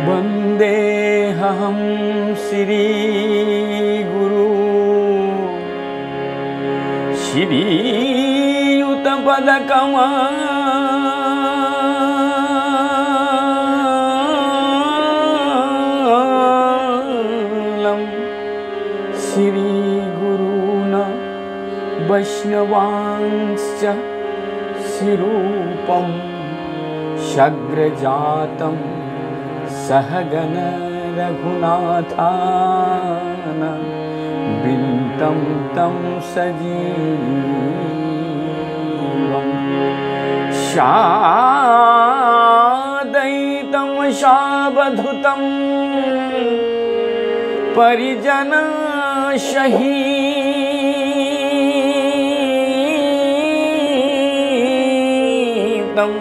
वन्देऽहं श्री गुरु श्रीयुतपदकमलं श्रीगुरून् वैष्णवांश्च शिरूपं शग्रजातं सहगण रघुनाथान विन्तं तं सजीवं शादयितं शावधुतं परिजनसहितं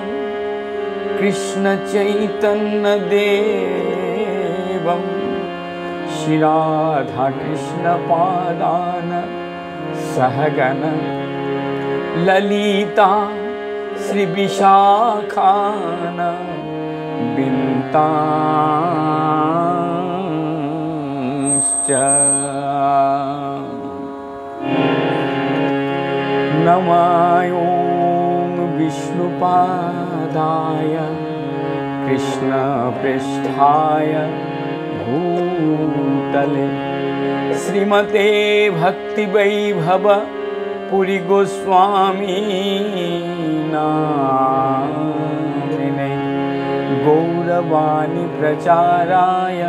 कृष्ण चैतन्य देवं श्री राधा कृष्ण पादान सहगण ललिता श्री विशाखान विन्तांश्च नमो विष्णुपादाय कृष्णपृष्ठाय भूतले श्रीमते भक्तिवैभव पुरी गोस्वामी नामिने गौरवाणी प्रचाराय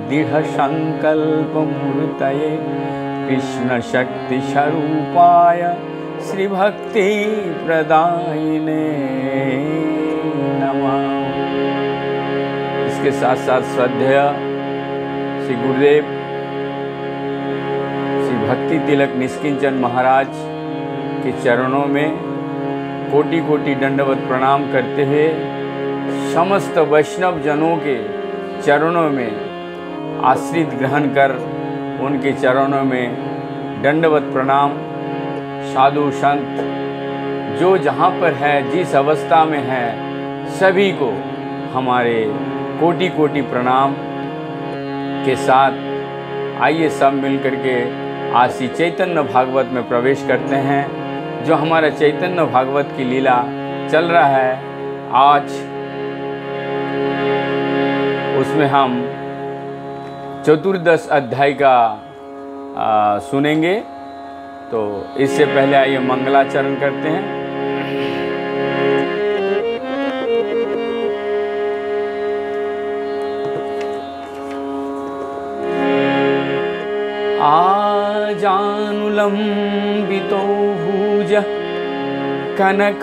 दृढसंकल्पमूर्तये कृष्ण शक्ति स्वरूपाय श्री भक्ति प्रदायिने नमः। इसके साथ साथ श्रद्धेय श्री गुरुदेव श्री भक्ति तिलक निष्किंचन महाराज के चरणों में कोटि कोटि दंडवत प्रणाम करते हुए समस्त वैष्णव जनों के चरणों में आश्रित ग्रहण कर उनके चरणों में दंडवत प्रणाम। साधु संत जो जहाँ पर है, जिस अवस्था में है, सभी को हमारे कोटि कोटि प्रणाम के साथ आइए सब मिलकर के आज श्री चैतन्य भागवत में प्रवेश करते हैं। जो हमारा चैतन्य भागवत की लीला चल रहा है आज, उसमें हम चतुर्दश अध्याय का सुनेंगे। तो इससे पहले आइए मंगलाचरण करते हैं। आजानुलंबितो भुज कनकावदतुः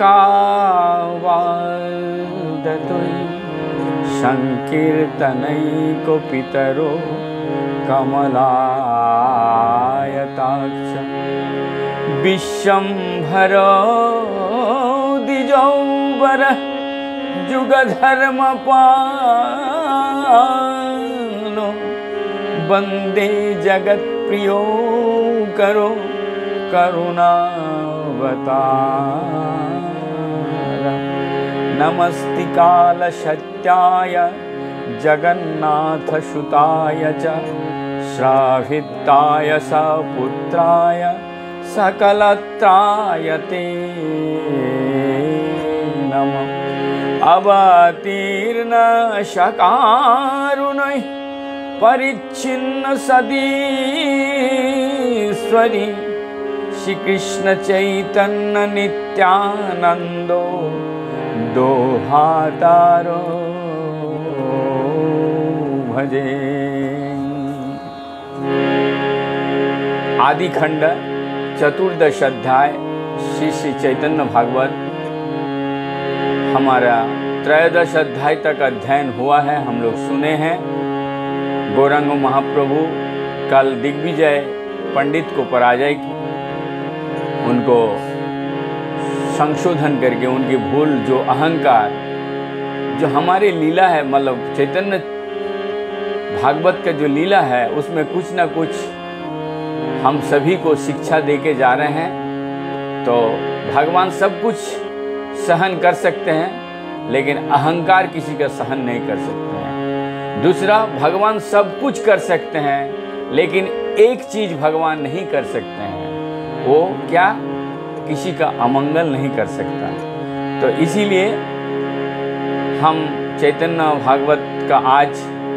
संकीर्तनैको पितरो कमलायताक्ष विश्वम्भरो द्विजौवर जुगधर्मपालो वन्दे जगत्प्रियो करो करुणावतार। नमस्ति कालसत्याय जगन्नाथसुताय च श्राविताय सपुत्राय सकलत्राय ते नमः। अवतीर्ण शकारुणैः परिच्छिन्न सदीश्वरी श्री कृष्ण चैतन्य नित्यानंदो दोहातारो भजे। आदि खंड चतुर्दश अध्याय श्री श्री चैतन्य भागवत हमारा त्रयोदश अध्याय तक अध्ययन हुआ है, हम लोग सुने हैं। गौरांग महाप्रभु कल दिग्विजय पंडित को पराजय की, उनको संशोधन करके उनकी भूल, जो अहंकार, जो हमारे लीला है, मतलब चैतन्य भागवत का जो लीला है उसमें कुछ ना कुछ हम सभी को शिक्षा देके जा रहे हैं। तो भगवान सब कुछ सहन कर सकते हैं, लेकिन अहंकार किसी का सहन नहीं कर सकते हैं। दूसरा, भगवान सब कुछ कर सकते हैं, लेकिन एक चीज़ भगवान नहीं कर सकते हैं, वो क्या? किसी का अमंगल नहीं कर सकता। तो इसीलिए हम चैतन्य भागवत का आज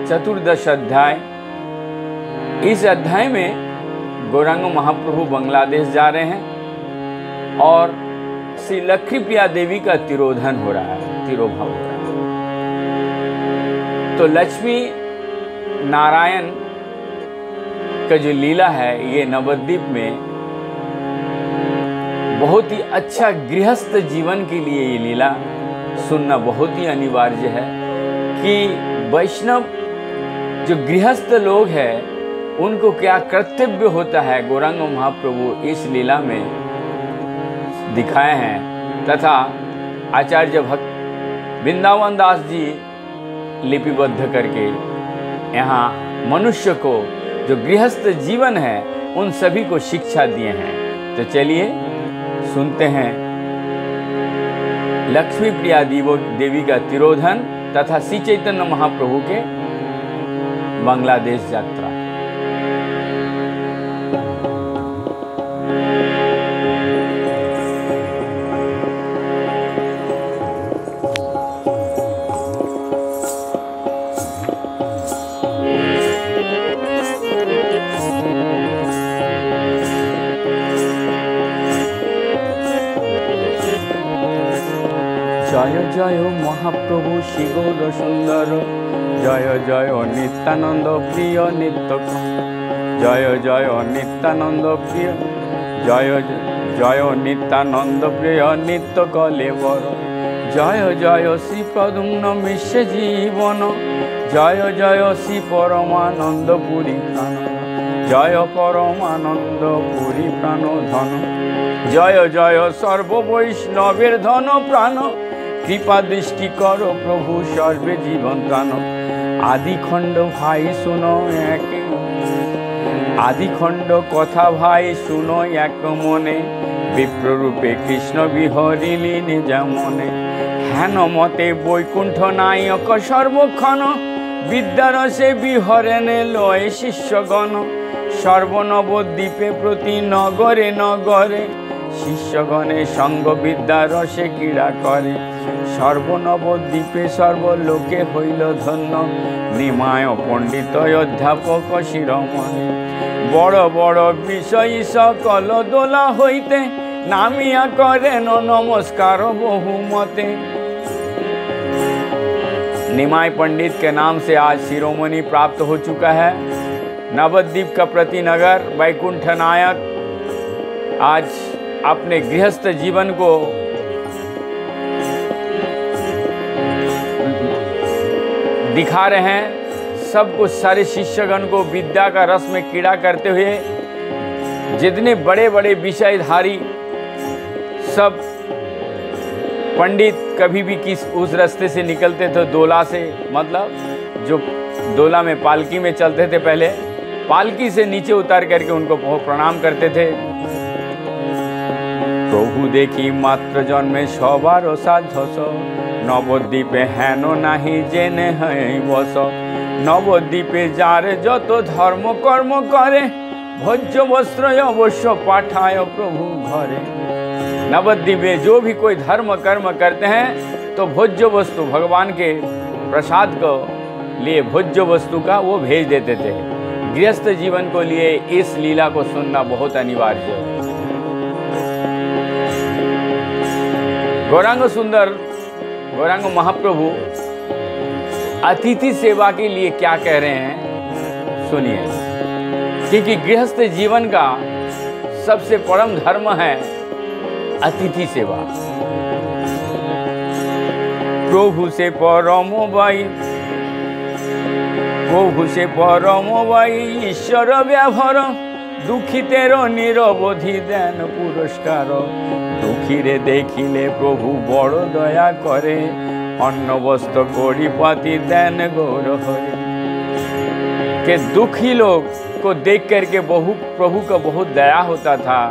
चतुर्दश अध्याय, इस अध्याय में गौरांग महाप्रभु बांग्लादेश जा रहे हैं और श्री लक्ष्मी प्रिया देवी का तिरोधन हो रहा है, तिरोभाव हो रहा है। तो लक्ष्मी नारायण का जो लीला है, ये नवद्वीप में बहुत ही अच्छा गृहस्थ जीवन के लिए ये लीला सुनना बहुत ही अनिवार्य है कि वैष्णव जो गृहस्थ लोग हैं उनको क्या कर्तव्य होता है, गौरांग महाप्रभु इस लीला में दिखाए हैं। तथा आचार्य भक्त वृंदावन दास जी लिपिबद्ध करके यहाँ मनुष्य को जो गृहस्थ जीवन है उन सभी को शिक्षा दिए हैं। तो चलिए सुनते हैं लक्ष्मी प्रिया देवी का तिरोधन तथा श्री चैतन्य महाप्रभु के बांग्लादेश यात्रा। जय जय महाप्रभु श्री गौर सुंदर, जय जय नित्यानंद प्रिय नित्य, जय जय नित्यानंद प्रिय, जय जय नित्यानंद प्रिय नित्य कलेवर, जय जय श्री प्रद्युम्न मिश्र जीवन, जय जय श्री परमानंद पुरी प्राण, जय परमानंद पुरी प्राण धन, जय जय सर्व वैष्णवेर धन प्राण, कृपा दृष्टि करो प्रभु सर्वे जीवन प्राण। आदि खंड भाई सुनो एक, आदि खंड कथा भाई सुनो एक मने, विप्र रूपे कृष्ण विहरिली निज मने, हेन मते वैकुंठ नायक सर्वक्षण, विद्यारसे विहरणे लय शिष्यगण, सर्वनवद्वीपे प्रति नगरे नगरे, शिष्यगणे संग विद्या रसे क्रीड़ा करे, सर्वनवद्वीपे सर्वलोके हईल धन्य, निमाय पंडित अध्यापक शिरोमणि, बड़ बड़ विषयी सकल दोला होइते, नामिया करेन नमस्कार बहुमते। निमाय पंडित के नाम से आज शिरोमणि प्राप्त हो चुका है। नवद्वीप का प्रतिनगर वैकुंठ नायक आज अपने गृहस्थ जीवन को दिखा रहे हैं। सब कुछ सारे शिष्यगण को विद्या का रस में कीड़ा करते हुए, जितने बड़े बड़े विषयधारी सब पंडित कभी भी किस उस रास्ते से निकलते थे, दोला से, मतलब जो दोला में पालकी में चलते थे, पहले पालकी से नीचे उतार करके उनको प्रणाम करते थे। प्रभु देखी मात्र जन्मे सबार साधस, नवद्वीपे हेन नाही जेने है बस, नवद्वीपे जारे जत धर्म कर्म करे, भोज्य वस्त्र अवश्य पाठाय प्रभु घरे। नवद्वीप में जो भी कोई धर्म कर्म करते हैं तो भोज्य वस्तु, भगवान के प्रसाद को लिए भोज्य वस्तु का वो भेज देते थे। गृहस्थ जीवन को लिए इस लीला को सुनना बहुत अनिवार्य है। गौरांग सुंदर, गौरांग महाप्रभु अतिथि सेवा के लिए क्या कह रहे हैं सुनिए, क्योंकि गृहस्थ जीवन का सबसे परम धर्म है अतिथि सेवा। प्रभु से परम भाई, प्रभु से परम भाई ईश्वर व्याभर, দুঃখিতের নিরবধি দেন পুরস্কার, দুঃখীরে দেখিলে প্রভু বড় দয়া করে, অন্ন বস্त्र कौड़ी पाती देन गौर हरे। के दुखी लोग को देख करके प्रभु का बहुत दया होता था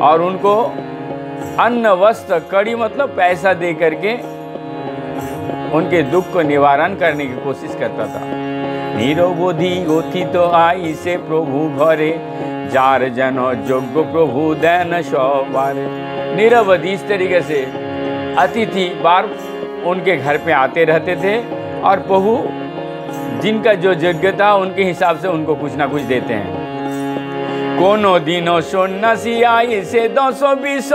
और उनको अन्न वस्त्र, कड़ी मतलब पैसा दे करके उनके दुख को निवारण करने की कोशिश करता था। निरवधि अति तो आई से प्रभु घरे, जार जन योग्य प्रभु देन सबारे। निरवधि इस तरीके से अतिथि बार उनके घर पे आते रहते थे और प्रभु जिनका जो योग्यता उनके हिसाब से उनको कुछ ना कुछ देते हैं। कोनो दिनो सन्यासी आई से 10-20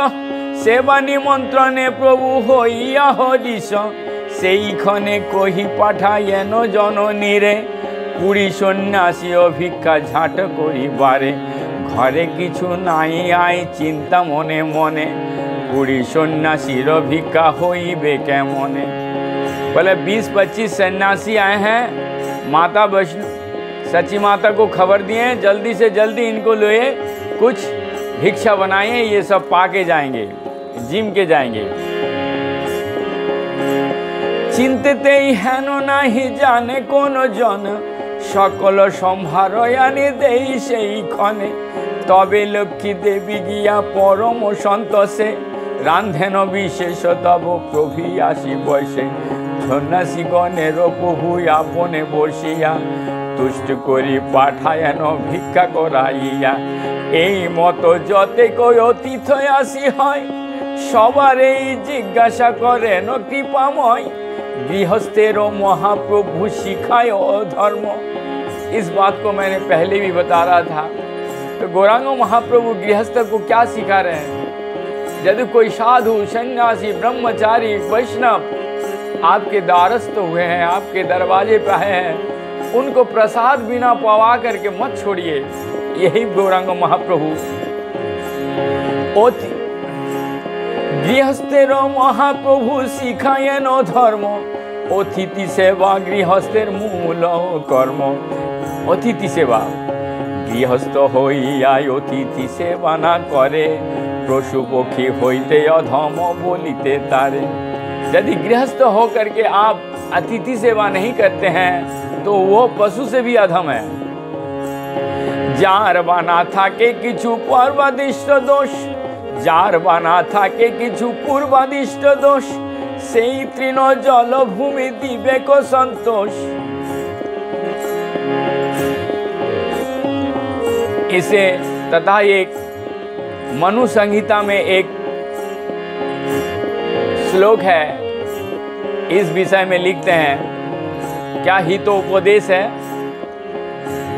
सेवा निमंत्रणे प्रभु हइया हरिश, সেইখানে কহি পাঠায়েন জননীরে, 20 সন্ন্যাসী ভিক্ষা ঝাঁট করিবারে, ঘরে কিছু নাই আই চিন্তা মনে মনে, 20 সন্ন্যাসীর ভিক্ষা হইবে কেমনে। बोले 20-25 सन्यासी आए हैं, माता वैष्णो सची माता को खबर दिए जल्दी से जल्दी इनको ले कुछ भिक्षा बनाइए, ये सब पाके जाएंगे, जिम के जाएंगे। चिंतते हेन नहीं जाने कोनो जन, सकल सम्भार आनी देई सेई क्षणे, तबे लक्ष्मी देवी गिया परम सन्तोषे, रांधेन विशेष तब प्रभु आसी बसे, सन्यासी गणेर प्रभु आपने बसिया, तुष्ट करी पाठायन भिक्षा कराइया। এই মতো যতে কই অতীত আসি হয়, সবারই জিজ্ঞাসা করেন কৃপাময়, गृहस्थेरो महाप्रभु सिखाए धर्म। इस बात को मैंने पहले भी बता रहा था। तो गौरांग महाप्रभु गृहस्थ को क्या सिखा रहे हैं? यदि कोई साधु सन्यासी ब्रह्मचारी वैष्णव आपके द्वारस्थ हुए हैं, आपके दरवाजे पे आए हैं, उनको प्रसाद बिना पवा करके मत छोड़िए। यही गौरांग महाप्रभु गृहस्थेर महाप्रभु शिखायन धर्म, अतिथि सेवा गृहस्थेर मूल कर्म। अतिथि सेवा गृहस्थ हइया अतिथि सेवा ना करे, पशु पक्षी होते अधम बोलिते तारे। यदि गृहस्थ हो करके आप अतिथि सेवा नहीं करते हैं तो वो पशु से भी अधम है। जार बाना था के किछु पूर्वादिष्ट दोष, जार बाना था के किछु पूर्वादिष्ट दोष, सेई तृण जल भूमि दिवे को संतोष। इसे तथा एक मनु संहिता में एक श्लोक है, इस विषय में लिखते हैं, क्या हितोपदेश है।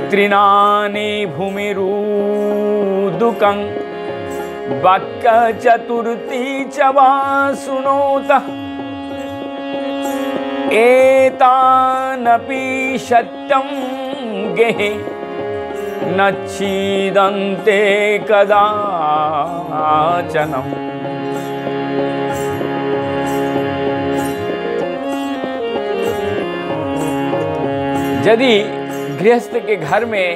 तृणानि भूमिरुदुकं वाक्य चतुर्थी च वा सुनोत, एतानपि सत्यं गेहि नच्छिदन्ते कदाचनम्। यदि गृहस्थ के घर में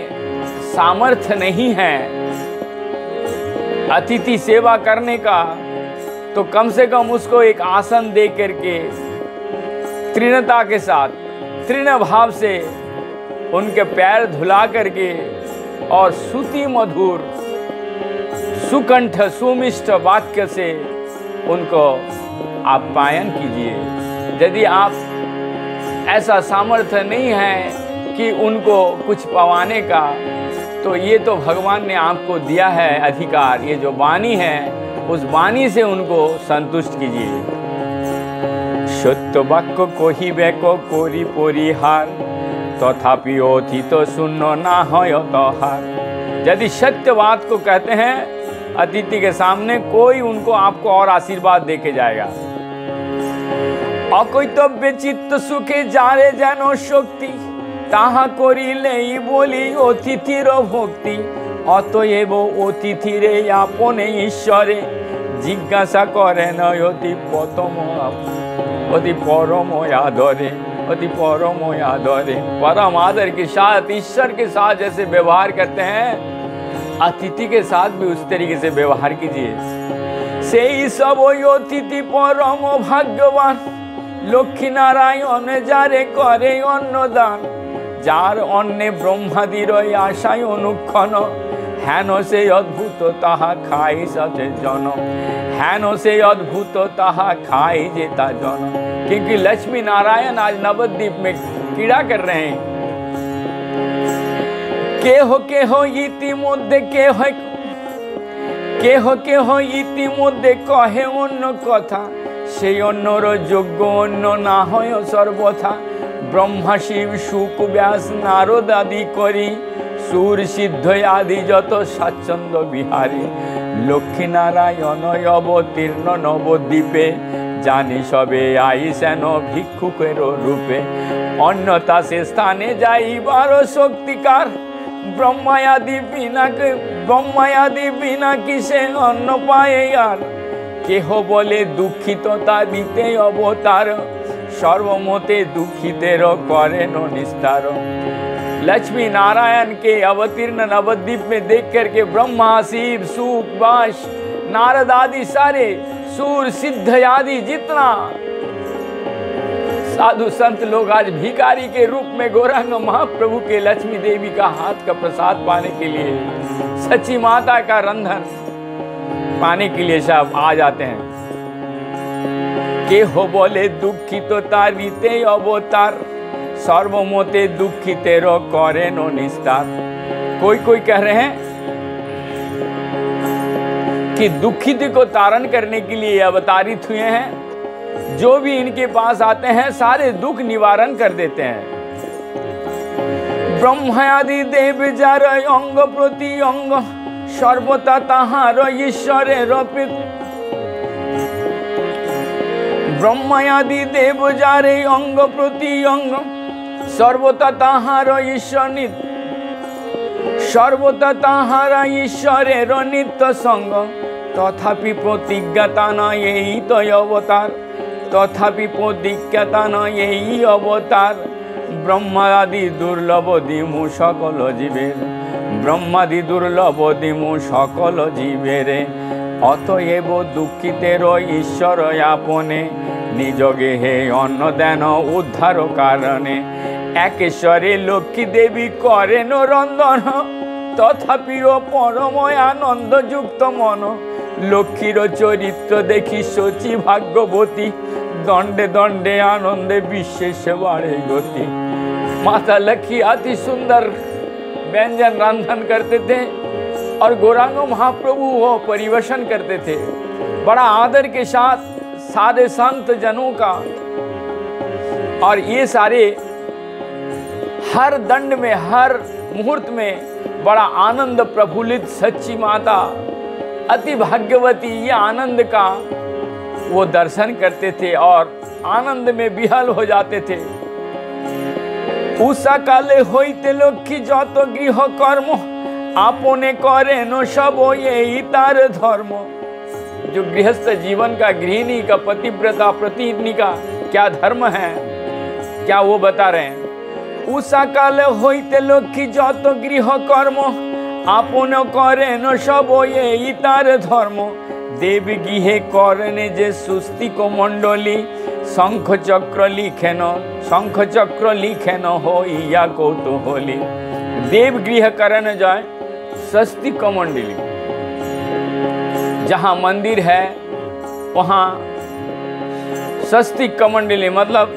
सामर्थ्य नहीं है अतिथि सेवा करने का, तो कम से कम उसको एक आसन दे करके तृणता के साथ, तृण भाव से उनके पैर धुला करके और श्रुति मधुर सुकंठ सुमिष्ट वाक्य से उनको आप्यायन कीजिए। यदि आप ऐसा सामर्थ्य नहीं है कि उनको कुछ पवाने का, तो ये तो भगवान ने आपको दिया है अधिकार, ये जो वाणी है उस वाणी से उनको संतुष्ट कीजिए। सत्य वाक्य कहिबे को कोरी परिहार, तथापि अतीत शून्य ना होय तहार। यदि सत्य बात को कहते हैं अतिथि के सामने, कोई उनको आपको और आशीर्वाद दे के जाएगा। अकैतव्य चित्त सुखे जारे जेन शक्ति, ताहा करिलेई बोली अतिथिर भक्ति। अतएव अतिथिरे आपने ईश्वरे, जिज्ञासा करेन अति परम आदरे, अति परम आदरे। परम आदर के साथ ईश्वर के साथ जैसे व्यवहार करते हैं, अतिथि के साथ भी उस तरीके से व्यवहार कीजिए। से ही सब अतिथि परम भाग्यवान, लक्ष्मी नारायण जारे करे अन्नदान, जार अन्ने ब्रह्मादिर आशाय अनुक्षण, हेन से अद्भुत ताहा खाई सचे जन, हेन से अद्भुत ताहा खाई जेता जन। क्योंकि लक्ष्मी नारायण आज नवद्वीप में क्रीड़ा कर रहे हैं। केह इतिमध्ये केह इतिमध्ये कहे अन्न कथा, से अन्नर योग्य अन्न ना हय सर्वथा। ब्रह्मा शिव शुक व्यास नारद आदि करी, सुर सिद्ध आदि जत स्वाच्छंद बिहारी। लक्ष्मी नारायण अवतीर्ण नवद्वीपे, जानी सबे आईसेन भिक्षुकेर रूपे। अन्यथा से स्थाने जाइबार शक्तिकार, ब्रह्मायादि बिना किसे अन्न पाए यार। केह बोले दुखितता दीते अवतार, सर्वमते दुखितेर करेन निस्तार। लक्ष्मी नारायण के अवतीर्ण नवद्वीप में देख करके ब्रह्मा शिव शुक वास नारद आदि सारे सूर सिद्ध आदि जितना साधु संत लोग आज भिखारी के रूप में गौरांग महाप्रभु के लक्ष्मी देवी का हाथ का प्रसाद पाने के लिए, सच्ची माता का रंधन पाने के लिए सब आ जाते हैं। केह बोले दुखित तारीते अवतार, सर्वमते दुखितेर करेन निस्तार। कोई कह रहे हैं कि दुखित को तारण करने के लिए अवतारित हुए हैं। जो भी इनके पास आते हैं सारे दुख निवारण कर देते हैं। ब्रह्मादि देव जार अंग प्रति अंग, सर्वथा ताहार ईश्वरेर प्रीत। ब्रह्मादि देव जारे अंग प्रति अंग, सर्वथा ताहार ईश्वर नित्य, सर्वथा ताहार ईश्वरेर नित्य संग। तथापि प्रतिज्ञाता न यही तो अवतार, तथापि प्रतिज्ञाता न यही अवतार। ब्रह्मादि दुर्लभ दिमु सकल जीवेर, ब्रह्मादि दुर्लभ दिमु सकल जीवेर। अतएव दुखितेर ईश्वर आपने, निज गेहे अन्न देन उद्धार कारणे। एकेश्वरे लक्ष्मी देवी करेन रंदन, तथापि परम आनंद युक्त मन। लक्ष्मीर चरित्र देखी सोची भाग्यवती, दंडे दंडे आनंदे विशेष बाढ़े गति। माता लक्ष्मी अति सुंदर व्यंजन रंधन करते थे और गौरांग महाप्रभु वो परिवेशन करते थे बड़ा आदर के साथ सारे संत जनों का। और ये सारे हर दंड में हर मुहूर्त में बड़ा आनंद प्रफुल्लित, सच्ची माता अति भाग्यवती ये आनंद का वो दर्शन करते थे और आनंद में विहल हो जाते थे। उषा काले होइते लक्ष्मी जत गृह कर्म, आपने करेन सब यही तार धर्म। जो गृहस्थ जीवन का, गृहिणी का, पतिव्रता प्रतिज्ञा का क्या धर्म है, क्या वो बता रहे हैं। उषा काले होइते लक्ष्मी जत गृह कर्म, आपने करेन सब यही तार धर्म। देव गृहे करेन जे सुस्तिक मंडली, शंख चक्र लिखेन होइया कौतूहली। देव गृह करने जाए स्वस्तिक मंडली, जहाँ मंदिर है वहाँ स्वस्तिक मंडली मतलब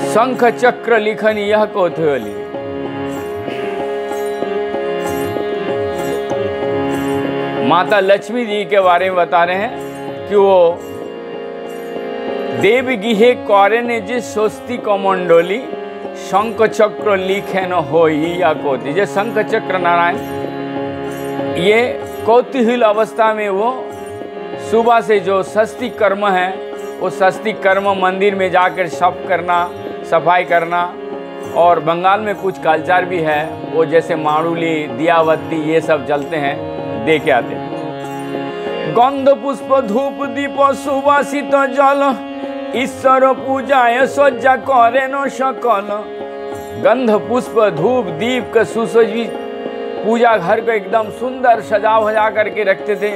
शंख चक्र लिखन यह कौतूहली। माता लक्ष्मी जी के बारे में बता रहे हैं कि वो देव गृहे करेन जे स्वस्तिक मंडली, शंख चक्र लिखेन होइया कौतूहली। जे शंख चक्र नारायण ये कौतूहल अवस्था में वो सुबह से जो षष्ठी कर्म है वो षष्ठी कर्म मंदिर में जाकर साफ करना, सफाई करना। और बंगाल में कुछ कल्चर भी है वो जैसे माड़ूली, दियावत्ती ये सब जलते हैं, दे के आते हैं। गंध पुष्प धूप दीप सुवासित जल, ईश्वर पूजाए सज्जा करेन सकल। गंध पुष्प धूप दीप के सुसज्जित पूजा घर को एकदम सुंदर सजा भजा करके रखते थे।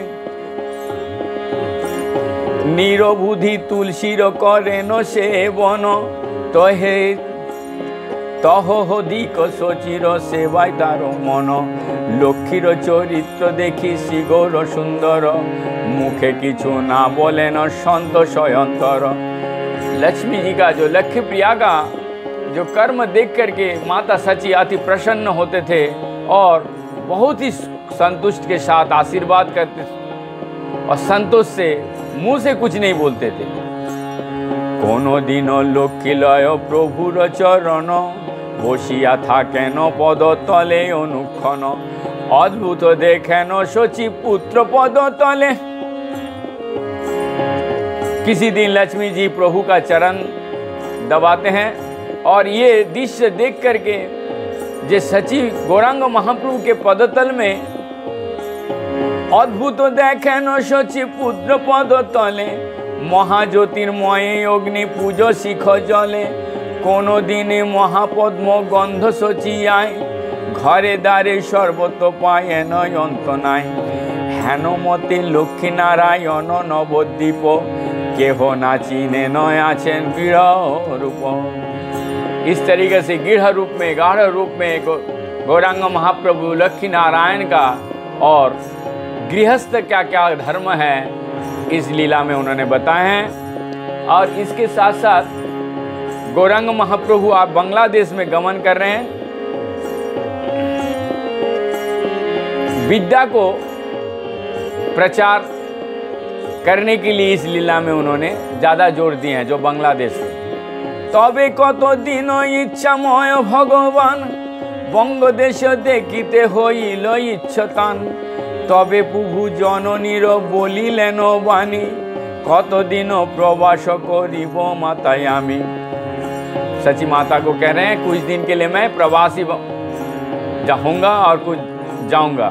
निरबुद्धि तुलसीर करेन सेवन तहे तहोदिक सचिर सेवाय तार मन। लक्ष्मीर चरित्र देखी श्रीगौर सुंदर मुखे किछु ना बोलेन संत स्वयंतर। लक्ष्मी जी का जो लक्ष्मी प्रिया का जो कर्म देख करके माता सची अति प्रसन्न होते थे और बहुत ही संतुष्ट के साथ आशीर्वाद करते थे और संतोष से मुंह से कुछ नहीं बोलते थे। कोनो दिन लक्ष्मी लय प्रभुर चरण बसिया थाकेन पद तले अनुक्षण। अद्भुत देखेन शची पुत्र पद तले। किसी दिन लक्ष्मी जी प्रभु का चरण दबाते हैं और ये दृश्य देख करके जे सची गौरांग महाप्रभु के पदतल में अद्भुत देखेन शची पुत्र पद तले। महाज्योतिर्मय अग्नि पूजो शिख जले। कोनो दिने महापद्म गंध शची आय घरे द्वारे सर्वत पाए नय अंत नाय। हेन मते लक्ष्मी नारायण नवद्वीप केह ना चीने नय आछेन गृह रूप। इस तरीके से गृह रूप में गाढ़ रूप में गौरांग महाप्रभु लक्ष्मी नारायण का और गृहस्थ क्या क्या धर्म है इस लीला में उन्होंने बताए हैं। और इसके साथ साथ गौरांग महाप्रभु आप बांग्लादेश में गमन कर रहे हैं। विद्या को प्रचार करने के लिए इस लीला में उन्होंने ज़्यादा जोर दिए हैं जो बांग्लादेश में। तबे कत दिन इच्छामय भगवान बंगदेश देखिते हईल इच्छतान। तबे प्रभु जननीर बोलिलेन बाणी कत दिन प्रवास करिब माताय आमी। सची माता को कह रहे हैं कुछ दिन के लिए मैं प्रवासी जाऊंगा और कुछ जाऊंगा।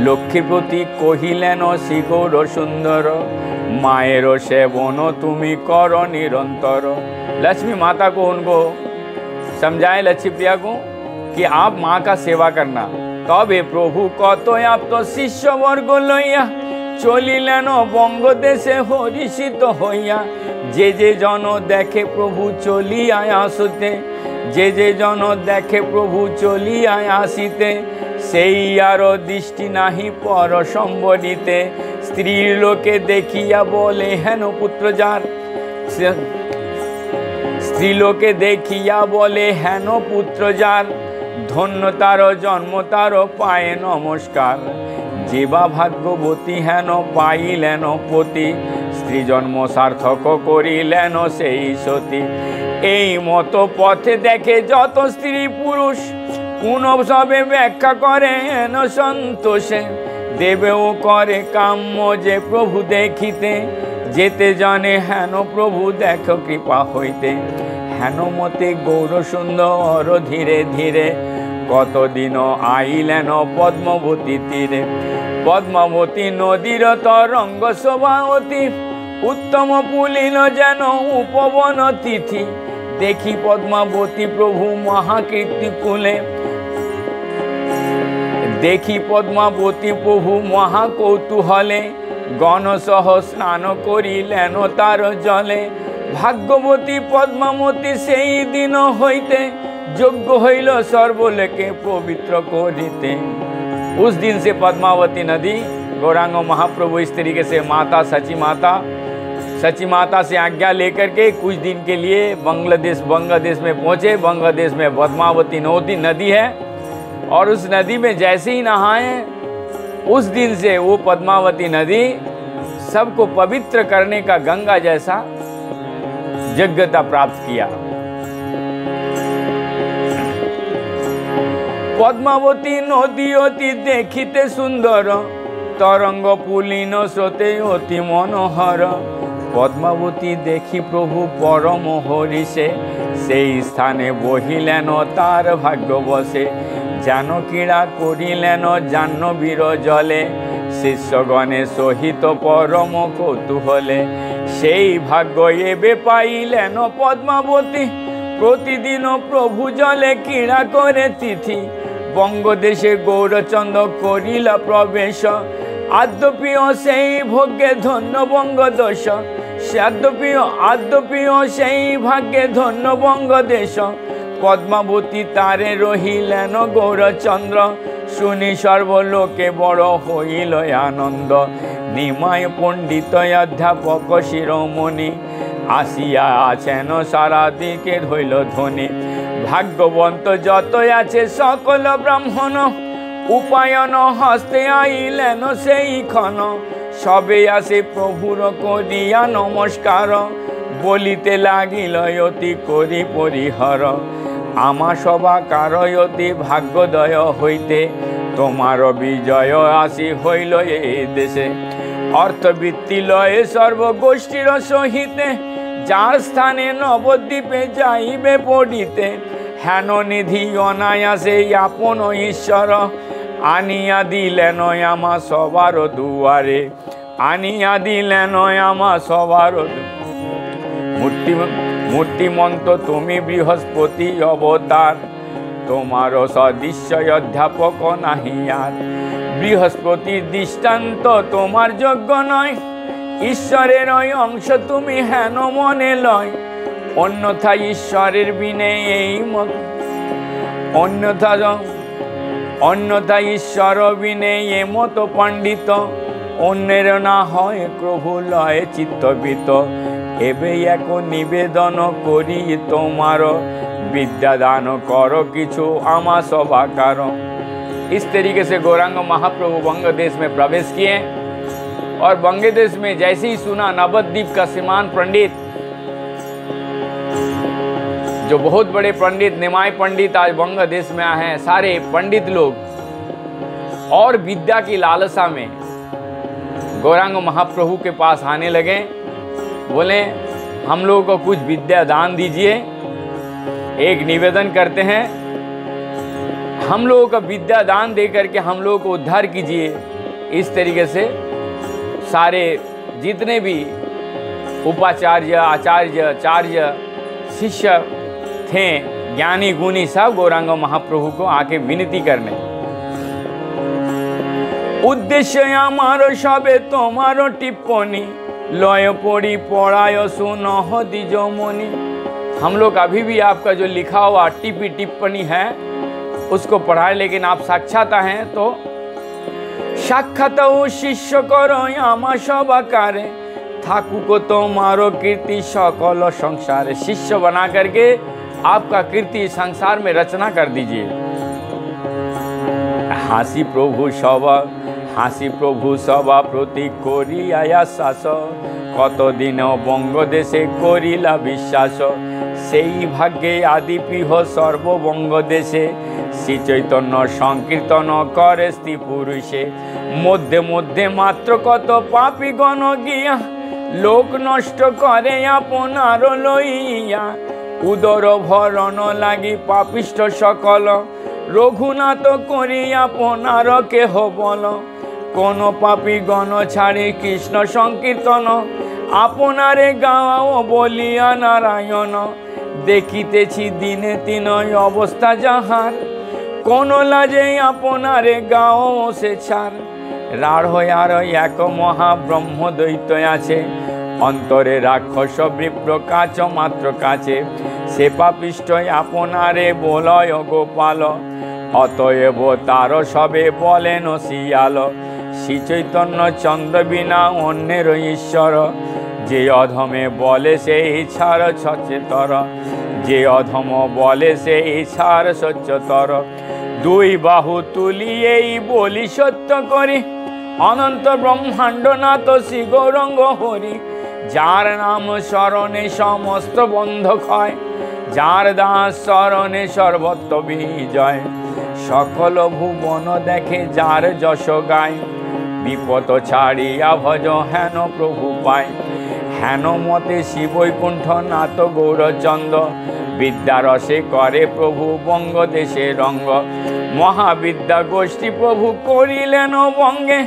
लक्ष्मीपति कहिलेन श्रीगौर सुंदर मायर सेवन तुमी कर निरंतर। लक्ष्मी माता को उनको समझाए लक्ष्मी प्रिया को कि आप माँ का सेवा करना। तबे प्रभु कत आप तो शिष्य वर्ग लइया चलिलेन बंग देशे हरिषित हइया। जे जे जन देखे प्रभु चलिया आसते जे जे जन देखे प्रभु चलिया आसिते सेई आरो दृष्टि नाही पर सम्बरिते। स्त्री लोके देखिया बोले हेन पुत्र जार। स्त्री लोके देखिया बोले हेन पुत्र जार। धन्य तार जन्म तार पाए नमस्कार। जीवा भाग्यवती हेन पाइलेन पति। स्त्री जन्म सार्थक करिलेन सेई सती। এই মতো পথে দেখে যত স্ত্রী পুরুষ পুনঃ সবে ব্যাখ্যা করেন সন্তোষে। দেবেও করে কাম্য যে প্রভু দেখিতে যেতে জানে হেন প্রভু দেখো কৃপা হইতে। হেন মতে গৌর সুন্দর ধীরে ধীরে কতদিন আইলেন পদ্মবতী তীরে। পদ্মাবতী নদীর তরঙ্গ শোভাবতী उत्तम पुलिन जेन उपवन तिथि। देखी पद्मावती प्रभु महाकीर्ति कुले। देखी पद्मावती प्रभु महाकौतूहले गण सह स्नान करिलेन तार जले। भाग्यवती पद्मावती सेई दिन हईते योग्य हईल सर्वलोके पवित्र करिते। उस दिन से पद्मावती नदी गौरांग महाप्रभु इस तरीके से माता सची माता से आज्ञा लेकर के कुछ दिन के लिए बांग्लादेश में पहुँचे। बांग्लादेश में पद्मावती नदी है और उस नदी में जैसे ही नहाए उस दिन से वो पद्मावती नदी सबको पवित्र करने का गंगा जैसा योग्यता प्राप्त किया। पद्मावती नदी अति देखिते सुंदर तरंग पुलिन स्रोते अति मनोहर। पद्मावती देखी प्रभु परम हरिषे से स्थाने बहिलेन तार भाग्य बसे। जानकीड़ा करिलेन जाह्नवीर जले शिष्यगणे सहित परम कौतूहले। सेई भाग्य एबे पाइलेन पद्मावती प्रतिदिन प्रभु जले क्रीड़ा करे तिथि। বঙ্গদেশে গৌরচন্দ্র করিলা প্রবেশ আদ্যপ্রিয় সেই ভোগ্যে ধন্য বঙ্গদেশ আদ্যপ্রিয় সেই ভাগ্যে ধন্য বঙ্গদেশ পদ্মাবতী তারে রহিলেন গৌরচন্দ্র শুনি সর্বলোকে বড় হইল আনন্দ নিমায় পণ্ডিত অধ্যাপক শিরোমণি আসিয়া আছেন সারা দিকে হইল ধ্বনি ভাগ্যবন্ত যত আছে সকল ব্রাহ্মণ উপায়ন হস্তে আইলেন সেই ক্ষণ সবে আসে প্রভুর করিয়া নমস্কার বলিতে লাগিল অতি করি পরিহর আমা সভা কারয়তি ভাগ্যোদয় হইতে তোমার বিজয় আসি হইল এই দেশে অর্থবৃত্তি লয়ে সর্বগোষ্ঠীর সহিতে যার স্থানে নবদ্বীপে যাইবে পড়িতে হেন নিধি অনায়াসে আপন ঈশ্বর আনিয়া দিলেন আমা সবার দুয়ারে আনিয়া দিলেন আমা সবার মূর্তিমন্ত তুমি বৃহস্পতি অবতার তোমার সদৃশ্য অধ্যাপক নাহি আর বৃহস্পতির দৃষ্টান্ত তোমার যোগ্য নয় ঈশ্বরের ওই অংশ তুমি হেন মনে লয় অন্যথা ঈশ্বরের বিনে এই মত অন্যথা ঈশ্বর বিনে এ মতো পণ্ডিত অন্যের না হয় প্রভু লয় চিত্তবিত এবে এক নিবেদন করি তোমার विद्या दान करो किछु आमा सभाकार। इस तरीके से गौरांग महाप्रभु वंग देश में प्रवेश किए और वंग देश में जैसे ही सुना नवद्वीप का श्रीमान पंडित, जो बहुत बड़े पंडित निमाय पंडित आज वंग देश में आए हैं, सारे पंडित लोग और विद्या की लालसा में गौरांग महाप्रभु के पास आने लगे। बोले हम लोगों को कुछ विद्या दान दीजिए, एक निवेदन करते हैं, हम लोगों का विद्या दान दे करके हम लोगों को उद्धार कीजिए। इस तरीके से सारे जितने भी उपाचार्य आचार्य आचार्य शिष्य थे, ज्ञानी गुणी, सब गौरांग महाप्रभु को आके विनती करने। उद्देश्य आमारो सबे तोमारो टिप्पणी, लय पड़ी पढ़ाय सुनो दिजमणि। हम लोग अभी भी आपका जो लिखा हुआ टिप्पणी है उसको पढ़ाए, लेकिन आप साक्षात हैं तो साक्षात शिष्य करो आमा सबाकारे, ठाकुर को तुम्हारो कीर्ति सकल संसार। शिष्य बना करके आपका कीर्ति संसार में रचना कर दीजिए। हासी प्रभु सभा प्रति करी आया शास, कत दिन बंग देशे करिला विश्वास। सेई भाग्ये आदि प्रिय सर्वबंग देशे, श्री चैतन्य संकीर्तन करे स्त्री पुरुषे। मध्य मध्य मात्र कत पापी गण गिया, लोक नष्ट करे आपनार लइया। उदर भरण लागि पापिष्ट सकल, रघुनाथ करी आपनार केह बल। कोन पापी गण छाड़ी कृष्ण संकीर्तन, आपनारे गाओ बलिया नारायण। देखितेछि दिने तीन अवस्था जाहार, कोन लाजे आपनारे गाओ से छाड़। राड़ हयार एक महाब्रह्म दैत्य आछे, अंतरे राक्षस विप्र काच मात्र काचे। से पापिष्ट आपनारे बोलय गोपाल, अतएव तार सबे बोलेन शियाल। श्री चैतन्य चंद्र बिना अन्येर ईश्वर, जे अधमे बोले से इच्छार सचेतर। जे अधम बोले से इच्छार सच्चतर। दुई बाहु तुलिए बोली सत्य करी, अनंत ब्रह्मांड नाथ श्री गौरंग हरि। जार नाम शरणे समस्त बंध क्षय, जार दास शरणे सर्वत्र विजय। सकल भुवन देखे जार जश गाय, विपद छाड़िया भज हेन प्रभु पाय। हेन मते शिवैकुंठ नाथ गौरचंद, विद्यारसे करे प्रभु बंग देशे रंग। महाविद्या गोष्ठी प्रभु करिलेन बंगे,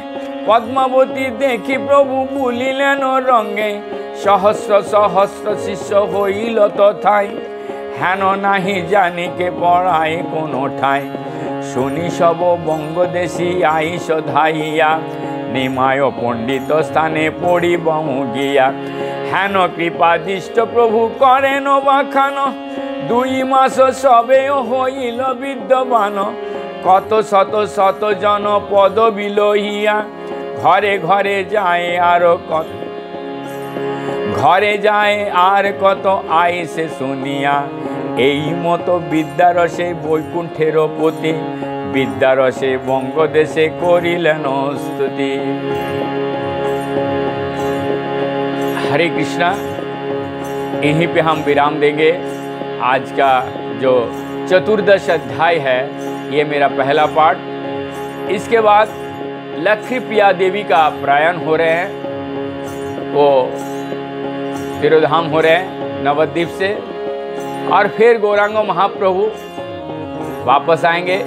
पद्मावती देखी प्रभु बुलिलेन रंगे। सहस्र सहस्र शिष्य हईल तथाई, हेन नाही जानी के पढ़ाई कोनो ठाई। শুনি সব বঙ্গদেশী আইস ধাইয়া নিমায় পণ্ডিত স্থানে পড়িব গিয়া হেন কৃপাদিষ্ট প্রভু করেন বাখান 2 মাস সবে হইল বিদ্যমান কত শত শত জন পদবী লইয়া ঘরে ঘরে যায় আর কত ঘরে যায় আর কত আইসে শুনিয়া এই মতো বিদ্যারসে বৈকুণ্ঠের পতি विद्यारसे बंगदेशे करिलेन स्तुति। हरे कृष्णा। यहीं पे हम विराम देंगे। आज का जो चतुर्दश अध्याय है ये मेरा पहला पाठ। इसके बाद लक्ष्मी प्रिया देवी का प्रयाण हो रहे हैं, वो तिरोधाम हो रहे हैं नवद्वीप से, और फिर गौरांग महाप्रभु वापस आएंगे।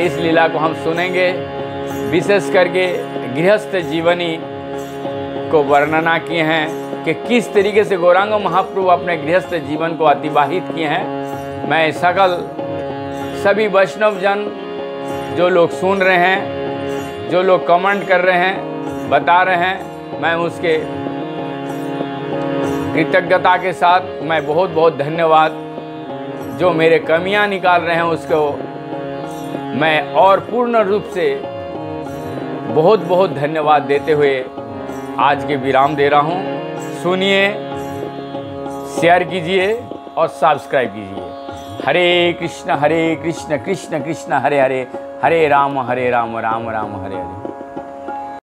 इस लीला को हम सुनेंगे। विशेष करके गृहस्थ जीवनी को वर्णना किए हैं कि किस तरीके से गौरांग महाप्रभु अपने गृहस्थ जीवन को अतिवाहित किए हैं। मैं सभी वैष्णव जन जो लोग सुन रहे हैं, जो लोग कमेंट कर रहे हैं, बता रहे हैं, मैं उसके कृतज्ञता के साथ मैं बहुत बहुत धन्यवाद, जो मेरे कमियां निकाल रहे हैं उसको मैं और पूर्ण रूप से बहुत बहुत धन्यवाद देते हुए आज के विराम दे रहा हूँ। सुनिए, शेयर कीजिए और सब्सक्राइब कीजिए। हरे कृष्ण कृष्ण कृष्ण हरे हरे, हरे राम राम राम हरे हरे।